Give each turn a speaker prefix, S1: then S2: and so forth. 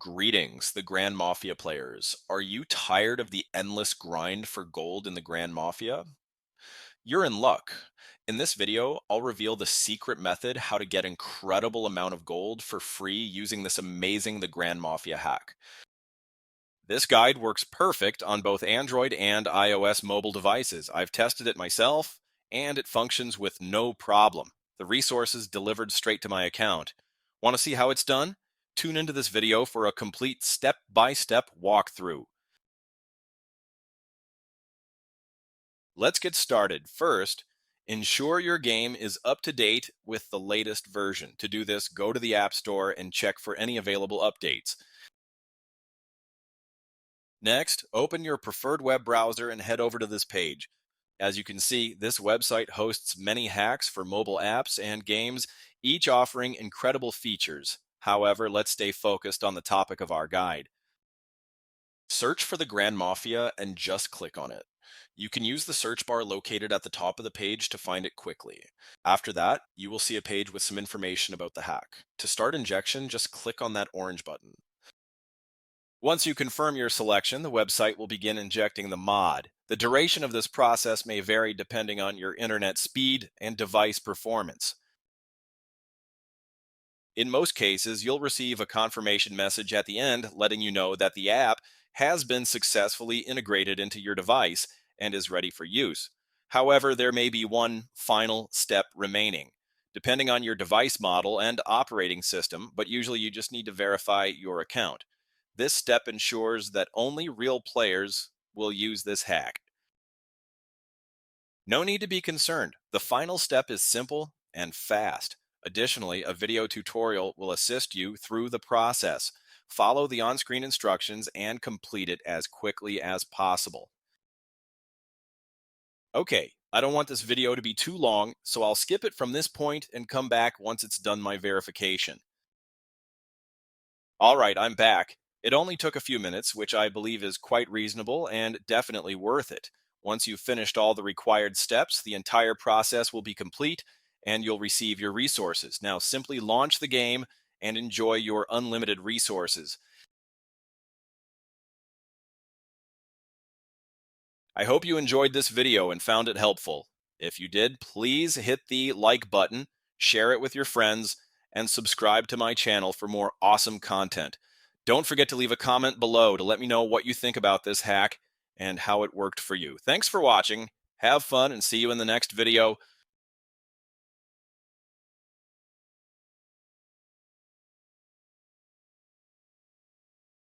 S1: Greetings, the Grand Mafia players. Are you tired of the endless grind for gold in the Grand Mafia? You're in luck. In this video, I'll reveal the secret method how to get incredible amount of gold for free using this amazing the Grand Mafia hack. This guide works perfect on both Android and iOS mobile devices. I've tested it myself and it functions with no problem. The resources delivered straight to my account. Want to see how it's done? Tune into this video for a complete step-by-step walkthrough. Let's get started. First, ensure your game is up to date with the latest version. To do this, go to the App Store and check for any available updates. Next, open your preferred web browser and head over to this page. As you can see, this website hosts many hacks for mobile apps and games, each offering incredible features. However, let's stay focused on the topic of our guide. Search for the Grand Mafia and just click on it. You can use the search bar located at the top of the page to find it quickly. After that, you will see a page with some information about the hack. To start injection, just click on that orange button. Once you confirm your selection, the website will begin injecting the mod. The duration of this process may vary depending on your internet speed and device performance. In most cases, you'll receive a confirmation message at the end letting you know that the app has been successfully integrated into your device and is ready for use. However, there may be one final step remaining, depending on your device model and operating system, but usually you just need to verify your account. This step ensures that only real players will use this hack. No need to be concerned. The final step is simple and fast. Additionally, a video tutorial will assist you through the process. Follow the on-screen instructions and complete it as quickly as possible. Okay, I don't want this video to be too long, so I'll skip it from this point and come back once it's done my verification. All right, I'm back. It only took a few minutes, which I believe is quite reasonable and definitely worth it. Once you've finished all the required steps, the entire process will be complete and you'll receive your resources. Now simply launch the game and enjoy your unlimited resources. I hope you enjoyed this video and found it helpful. If you did, please hit the like button, share it with your friends, and subscribe to my channel for more awesome content. Don't forget to leave a comment below to let me know what you think about this hack and how it worked for you. Thanks for watching. Have fun and see you in the next video.